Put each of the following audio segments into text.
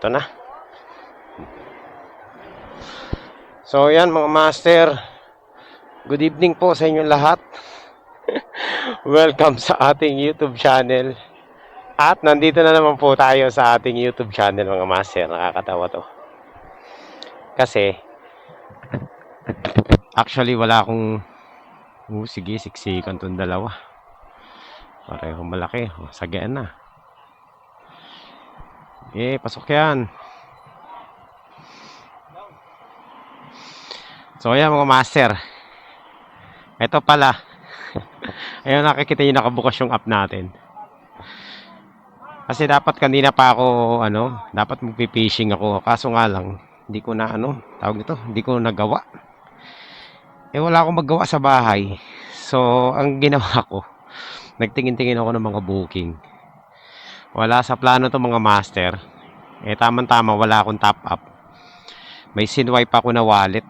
Ito na. So, yan mga master. Good evening po sa inyong lahat. Welcome sa ating YouTube channel. At nandito na naman po tayo sa ating YouTube channel mga master. Nakakatawa to. Kasi, actually wala akong... sige, siksikan itong dalawa. Pareho malaki. Sagaan na. Pasok yan. So, ayan mga master. Ito pala. Ayun, nakikita nyo nakabukas yung app natin. Kasi dapat kanina pa ako, dapat magpipishing ako. Kaso nga lang, hindi ko na, tawag nito, hindi ko nagawa. Wala akong magawa sa bahay. So, ang ginawa ko, nagtingin-tingin ako ng mga booking. Wala sa plano to mga master. Tama-tama, wala akong top up. May sinwipe ako na wallet.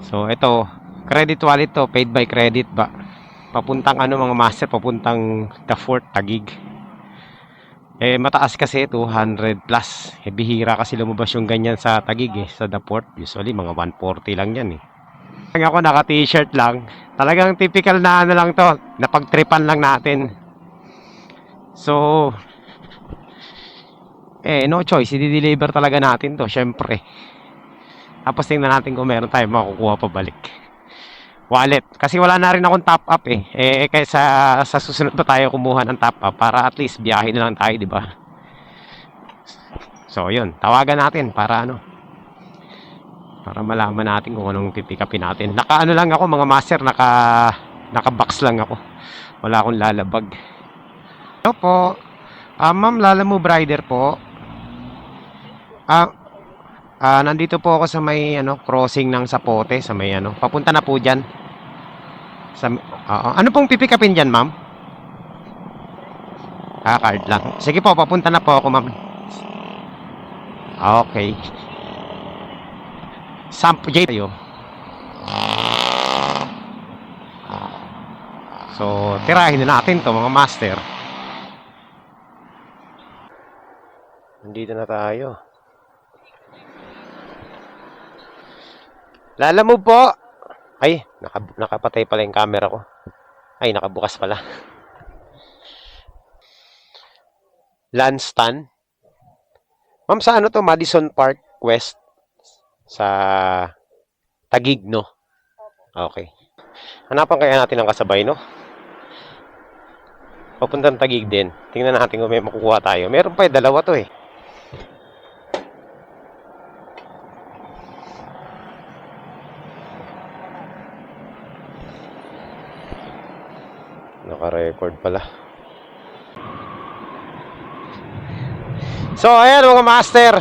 So, ito, credit wallet to, paid by credit ba? Papuntang mga master, papuntang The Fort, Taguig. Mataas kasi, 200 plus. Bihira kasi lumabas yung ganyan sa Taguig sa The Fort. Usually, mga 140 lang yan Ako naka-t-shirt lang. Talagang typical na lang to, napagtripan lang natin. So, no choice, i-deliver talaga natin to, syempre. Tapos tingnan natin kung meron tayo makukuha pa balik. Wallet. Kasi wala na rin akong top up kaysa sa susunod pa tayo kumuha ng top up para at least biyahe na lang tayo, di ba? So, yun. Tawagan natin para para malaman natin kung anong pipikapin natin. Naka lang ako mga master, naka-box lang ako. Wala akong lalabag. Hello po. Ma'am, Lalamove Rider po. Nandito po ako sa may crossing ng Sapote, sa may papunta na po diyan. Sa ano pong pipikapin diyan, ma'am? Card lang. Sige po, papunta na po ako, ma'am. Okay. Sampo J tayo. So, tirahin na natin to mga master. Nandito na tayo. Lalamove po. Ay, nakapatay pala yung camera ko. Ay, nakabukas pala. Lanstan. Ma'am, sa to? Madison Park West. Sa Taguig, no? Okay. Hanapan kaya natin ang kasabay, no? Papuntang Taguig din. Tingnan natin kung may makukuha tayo. Meron pa dalawa to Naka-record pala. So, ayan mga master.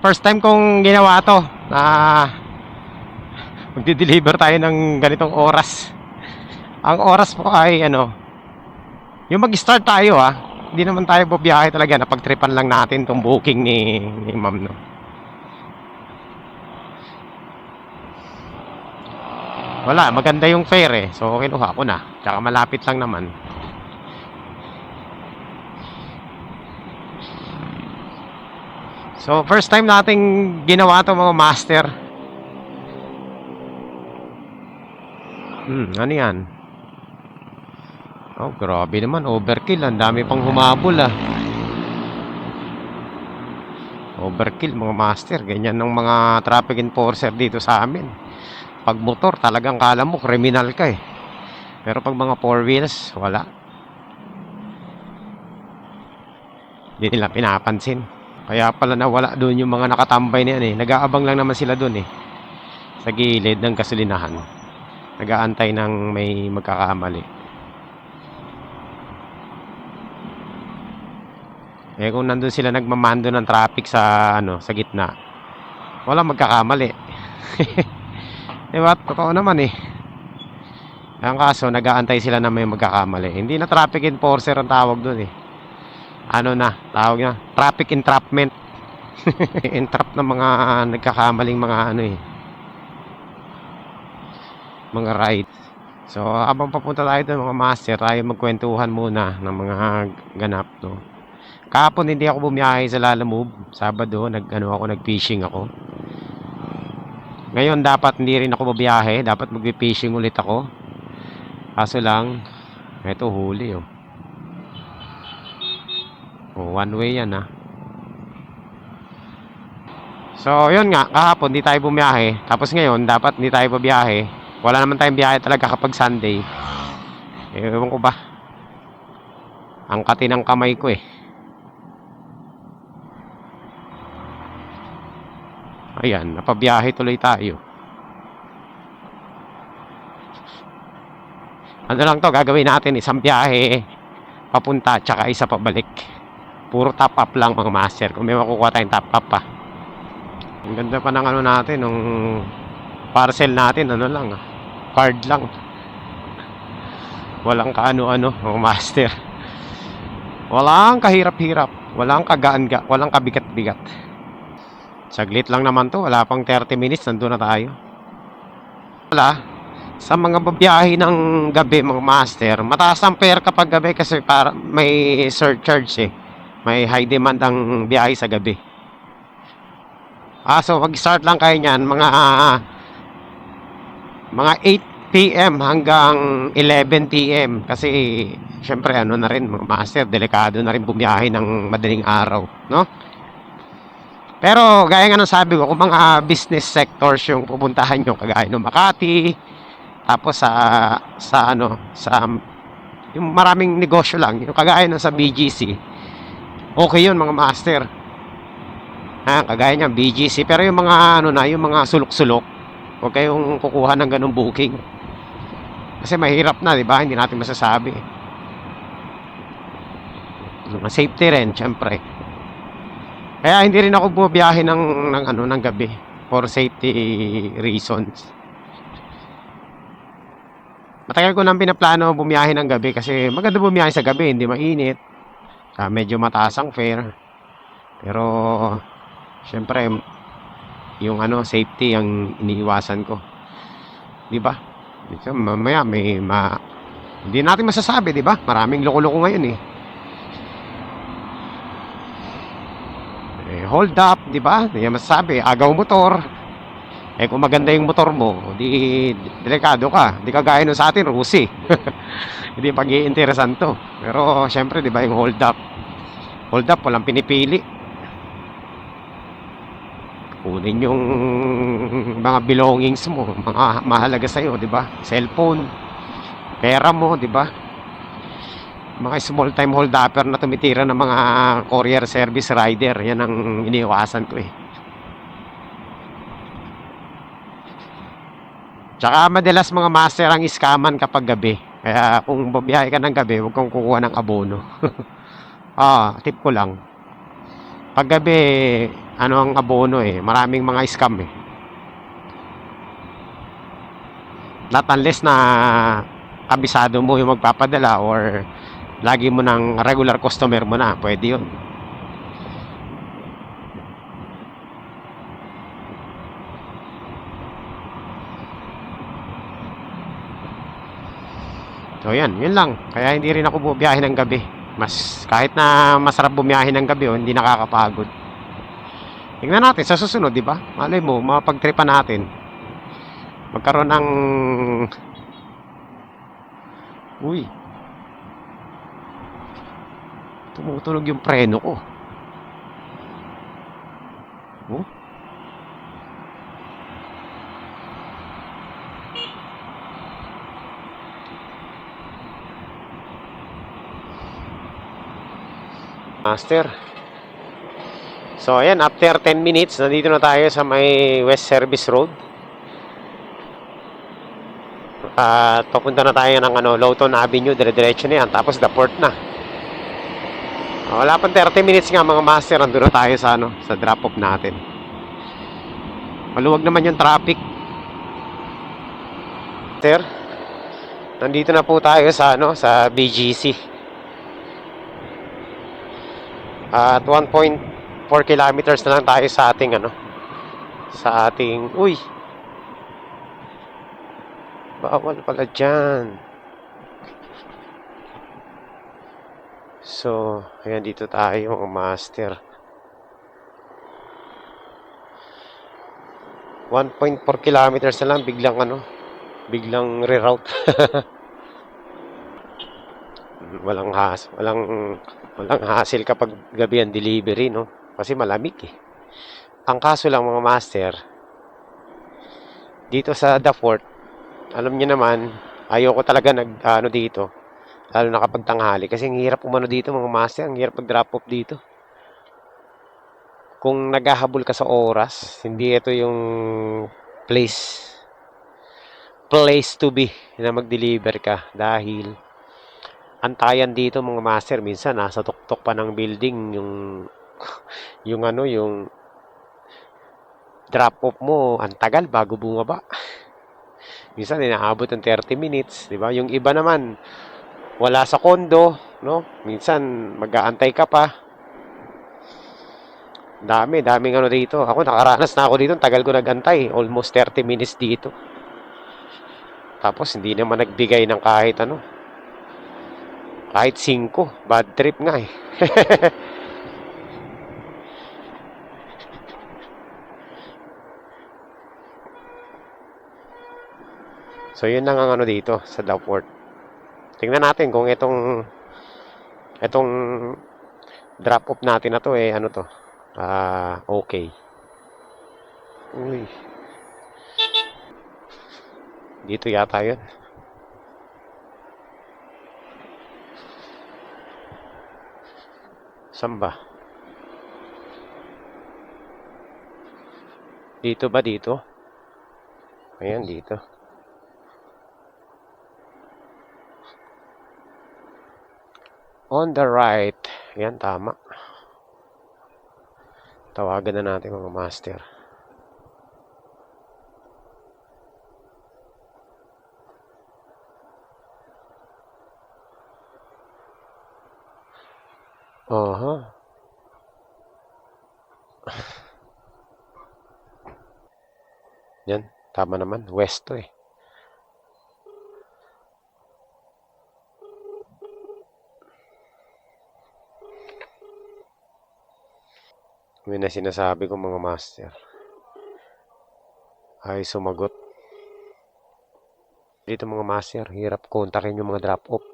First time kong ginawa to. Magdi-deliver tayo ng ganitong oras. Ang oras po ay yung mag-start tayo Hindi naman tayo bubiyahe talaga. Napagtripan lang natin tong booking ni ma'am, no. Wala, maganda yung fare So, kinuha ko na. Tsaka malapit lang naman. So, first time nating ginawa to mga master. Ano yan? Oh, grabe naman. Overkill. Ang dami pang humabol Overkill mga master. Ganyan ng mga traffic enforcer dito sa amin. Pag motor, talagang kala mo, kriminal ka Pero pag mga 4 wheels, wala. Hindi nila pinapansin. Kaya pala nawala doon yung mga nakatambay na yan Nag-aabang lang naman sila doon sa gilid ng gasolinahan. Nag-aantay ng may magkakamali. Kung nandun sila nagmamando ng traffic sa gitna, wala magkakamali. Diba? Totoo naman Ang kaso, nag-aantay sila na may magkakamali. Hindi na traffic enforcer ang tawag doon tawag na, traffic entrapment. Entrap ng mga nagkakamaling mga mga ride. So, habang papunta tayo doon mga master, tayo magkwentuhan muna ng mga ganap, no? Kahapon hindi ako bumiyahe sa Lalamove. Sabado, nag-fishing ako. Ngayon, dapat hindi rin ako bumiyahe. Dapat mag-fishing ulit ako. Kaso lang, eto huli, oh. Oh, one way yan, ah. So, yun nga, kahapon di tayo bumiyahe. Tapos ngayon, dapat hindi tayo bumiyahe. Wala naman tayong biyahe talaga kapag Sunday. Ewan ko ba? Ang kati ng kamay ko eh. Ayan, napabiyahe tuloy tayo. Ano lang to, gagawin natin isang biyahe papunta, tsaka isa pabalik. Puro top up lang mga master. Kung may makukuha tayong top up pa. Ang ganda pa ng ano natin, nung parcel natin, ano lang, card lang. Walang kaano-ano, mga master. Walang kahirap-hirap. Walang kagaan-ga, walang kabigat-bigat. Saglit lang naman to, wala pang 30 minutes, nandun na tayo. Wala, sa mga babiyahe ng gabi, mga master, mataas ang fare kapag gabi kasi para may surcharge eh. May high demand ang biyahe sa gabi. So mag-start lang kayo niyan mga 8 PM hanggang 11 PM kasi syempre ano na rin mga master, delikado na rin bumiyahe ng madaling araw, no? Pero gaya nga ng sabi ko, kung mga business sectors yung pupuntahan nyo, kagaya ng Makati, tapos sa yung maraming negosyo lang, yung kagaya ng sa BGC, okay yun mga master. Kagaya niyan BGC, pero yung mga yung mga sulok-sulok, huwag kayong kukuha ng ganung booking. Kasi mahirap na, 'di ba? Hindi natin masasabi. Safety rin, syempre. Kaya hindi rin ako bumiyahe ng gabi for safety reasons. Matagal ko nang pinaplano bumiyahe ng gabi kasi maganda bumiyahe sa gabi, hindi mainit. Medyo mataas ang fare. Pero syempre yung safety ang iniiwasan ko. 'Di ba? Mamaya hindi natin masasabi, 'di ba? Maraming loko-loko ngayon eh. Hold up, 'di ba? Hindi masasabi, agaw motor. Kung maganda yung motor mo, di delikado ka. Di kagaya nun sa atin, Rusi. Hindi pag-iinteresan to. Pero syempre, 'di ba, yung hold up. Hold up, walang pinipili. Kunin yung mga belongings mo, mga mahalaga sa iyo, 'di ba? Cellphone, pera mo, 'di ba? Mga small time hold upper na tumitira ng mga courier service rider, 'yan ang iniiwasan ko eh. Tsaka madalas mga master ang iskaman kapag gabi. Kaya kung babiyahe ka ng gabi, huwag kang kukuha ng abono. Tip ko lang. Pag gabi, ang abono eh, maraming mga scam eh. Not unless na kabisado mo yung magpapadala or lagi mo ng regular customer mo na, pwede yun. So yan, yun lang. Kaya hindi rin ako bumiyahe ng gabi. Kahit na masarap bumiyahe ng gabi, hindi nakakapagod. Tingnan natin sa susunod, di ba? Malay mo, mapagtripan natin. Magkaroon ng uy, tumutunog yung preno ko. Oh? Master. So ayan, after 10 minutes, nandito na tayo sa may West Service Road. At papunta na tayo ng Lawton Avenue, dire-diretso na yan. Tapos the port na. Wala pang 30 minutes nga mga master, nandun na tayo sa drop-off natin. Maluwag naman yung traffic. Master, nandito na po tayo sa BGC. At 1.4 kilometers na lang tayo sa ating Bawal pala dyan. So, ayan dito tayo mga master. 1.4 kilometers na lang, biglang reroute. walang hassle kapag gabi ang delivery, no? Kasi malamig eh. Ang kaso lang mga master, dito sa The Fort, alam niyo naman, ayoko talaga ano dito, lalo na kapag tanghali. Kasi ang hirap umano dito mga master, ang hirap mag-drop off dito. Kung naghahabol ka sa oras, hindi ito yung place to be na mag-deliver ka. Dahil antayan dito mga master, minsan nasa tuktok pa ng building yung drop off mo, ang tagal bago bumaba. Minsan inaabot ng 30 minutes, di ba? Yung iba naman wala sa kondo, no? Minsan mag-aantay ka pa. Daming ano dito. Ako nakaranas na ako dito, tagal ko nagantay, almost 30 minutes dito. Tapos hindi naman nagbigay ng kahit 5, bad trip nga eh. So yun lang ang dito sa The Fort. Tingnan natin kung itong drop off natin na to okay. Uy. Dito yata yun. Saan ba? Dito ba dito? Ayan dito. On the right. Ayan, tama. Tawagan na natin mga master. Yan, tama naman. West to eh. May na sinasabi ko mga master. Ay sumagot. Dito mga master, hirap kontakin yung mga drop off.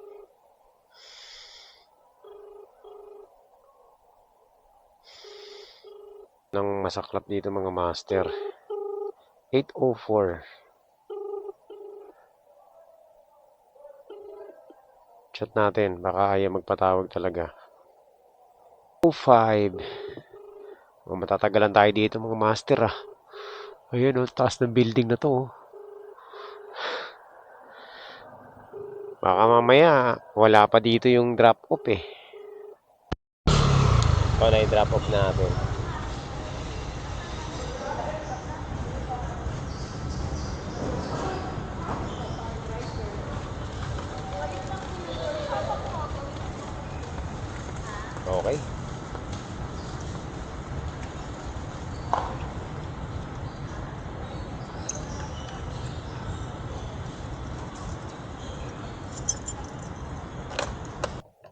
Nang masaklap dito mga master. 804. Chat natin, baka ayaw magpatawag talaga. 05. Matatagalan tayo dito mga master ah. Ayun taas ng building na to. Baka mamaya wala pa dito yung drop off eh. Ito na yung drop off natin. Okay.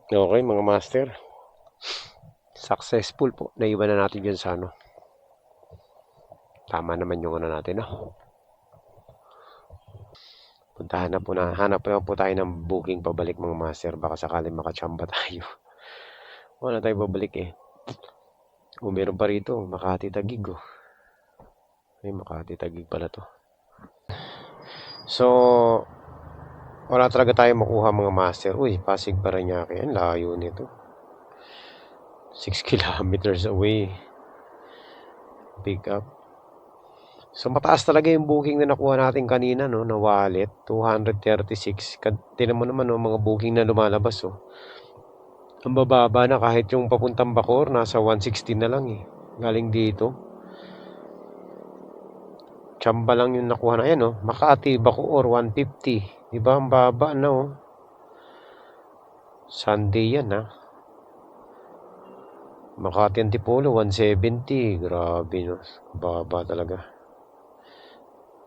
Okay mga master. Successful po. Naiwan na natin dyan sa Tama naman yung natin Puntahan na po hanap po tayo ng booking pabalik mga master. Baka sakali makachamba tayo. Wala tayo babalik eh. Kung meron pa rito, Makati Taguig Ay, Makati Taguig pala to. So, wala talaga tayo makuha mga master. Uy, Pasig Paranaque. Ang layo nito. 6 kilometers away. Pick up. So, mataas talaga yung booking na nakuha natin kanina, na wallet. 236. Tinan mo naman, mga booking na lumalabas, Ang bababa na kahit yung papuntang Bacoor, nasa 160 na lang Galing dito. Chamba lang yung nakuha na yan, Makati, Bacoor, 150. Diba? Ang baba na, Sunday yan, Makati Antipolo, 170. Grabe, Baba talaga.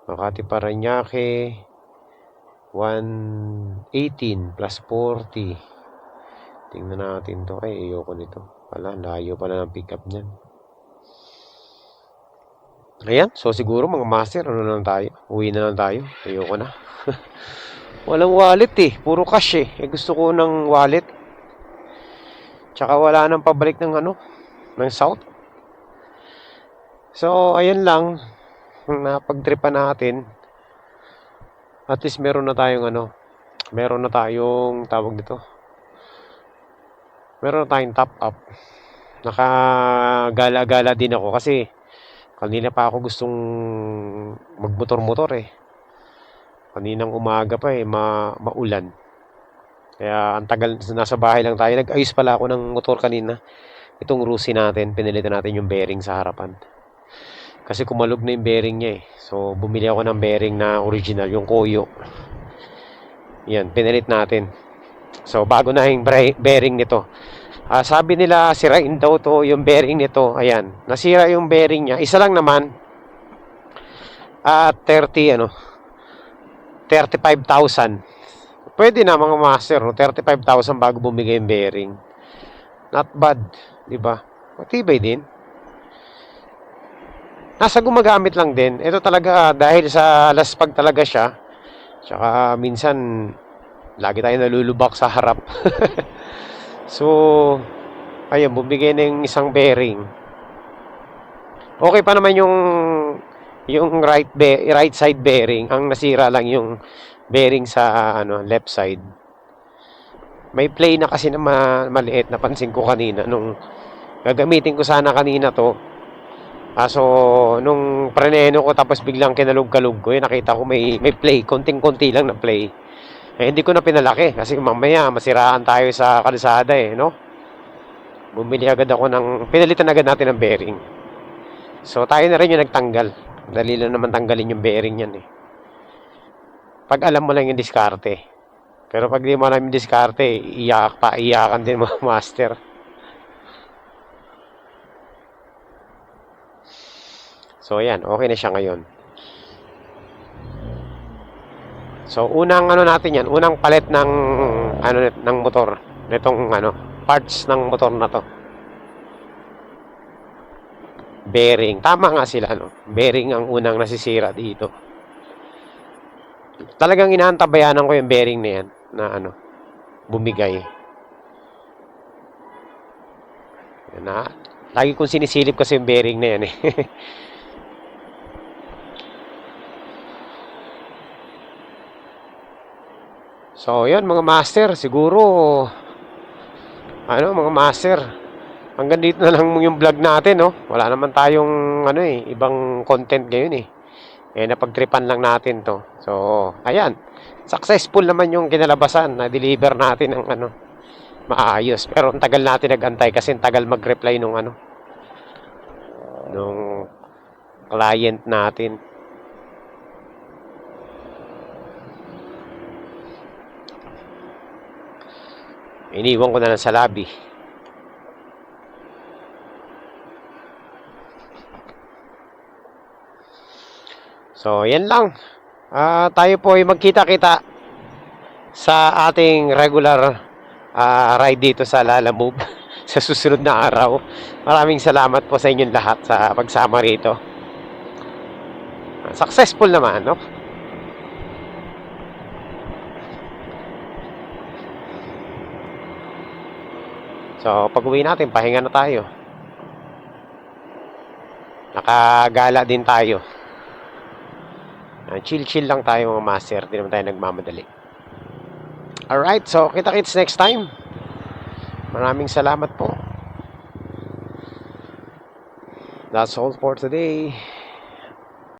Makati Paranaque, 118 plus 40. Tingnan natin to. Ay, ayoko nito. Wala, layo pala ng pick up niyan. Ayan, so siguro mga master, ano na lang tayo? Uwi na lang tayo. Ayoko na. Walang wallet eh. Puro cash eh. Gusto ko ng wallet. Tsaka wala nang pabalik ng ng South. So, ayan lang. Napagtripan natin. At least meron na tayong meron na tayong tawag dito. Meron na tayong top up. Nakagala-gala din ako kasi kanina pa ako gustong magmotor-motor eh. Kaninang umaga pa eh, maulan. Kaya ang tagal, nasa bahay lang tayo. Nag-ayos pala ako ng motor kanina. Itong Rusi natin, pinilitan natin yung bearing sa harapan. Kasi kumalog na yung bearing niya eh. So, bumili ako ng bearing na original, yung Koyo. Yan, pinilit natin. So, bago na yung bearing nito. Sabi nila, sirain daw to yung bearing nito. Ayan, nasira yung bearing niya. Isa lang naman. 35,000. Pwede na mga master, no? 35,000 bago bumigay yung bearing. Not bad, di ba? Matibay din. Nasa gumagamit lang din. Ito talaga dahil sa laspag talaga siya. Tsaka minsan lagi tayo nalulubak sa harap. So, ayun, bumigay na yung isang bearing. Okay pa naman yung right side bearing. Ang nasira lang yung bearing sa left side. May play na kasi na maliit, napansin ko kanina nung gagamitin ko sana kanina to. So nung preneno ko tapos biglang kinalog-kalog ko, nakita ko may play, konting-konti lang na play. Hindi ko na pinalaki kasi mamaya masiraan tayo sa kalsada eh, no? Bumili agad ako pinalitan agad natin ng bearing. So tayo na rin yung nagtanggal. Dali lang naman tanggalin yung bearing yan eh. Pag alam mo lang yung diskarte. Pero pag di mo alam yung diskarte, iyakan din mga master. So ayan, okay na siya ngayon. So unang natin yan, unang palit ng ng motor, nitong parts ng motor na to. Bearing, tama nga sila bearing ang unang nasisira dito. Talagang inaantabayanan ko yung bearing na yan na bumigay. Yan na. Lagi kong sinisilip kasi yung bearing na yan eh. So, yun mga master, siguro mga master, hanggang dito na lang yung vlog natin, no? Wala naman tayong ibang content ngayon eh. Napagtripan lang natin to. So, ayan. Successful naman yung kinalabasan, na-deliver natin ng maayos. Pero ang tagal natin nag-antay kasi ang tagal mag-reply nung nung client natin. Iniwan ko na lang sa lobby. So, yan lang. Tayo po ay magkita-kita sa ating regular ride dito sa Lalamove sa susunod na araw. Maraming salamat po sa inyong lahat sa pagsama rito. Successful naman, no? So, pag uwi natin, pahinga na tayo. Nakagala din tayo. Chill-chill lang tayo mga master. Hindi naman tayo nagmamadali. Alright, so kita-kits next time. Maraming salamat po. That's all for today.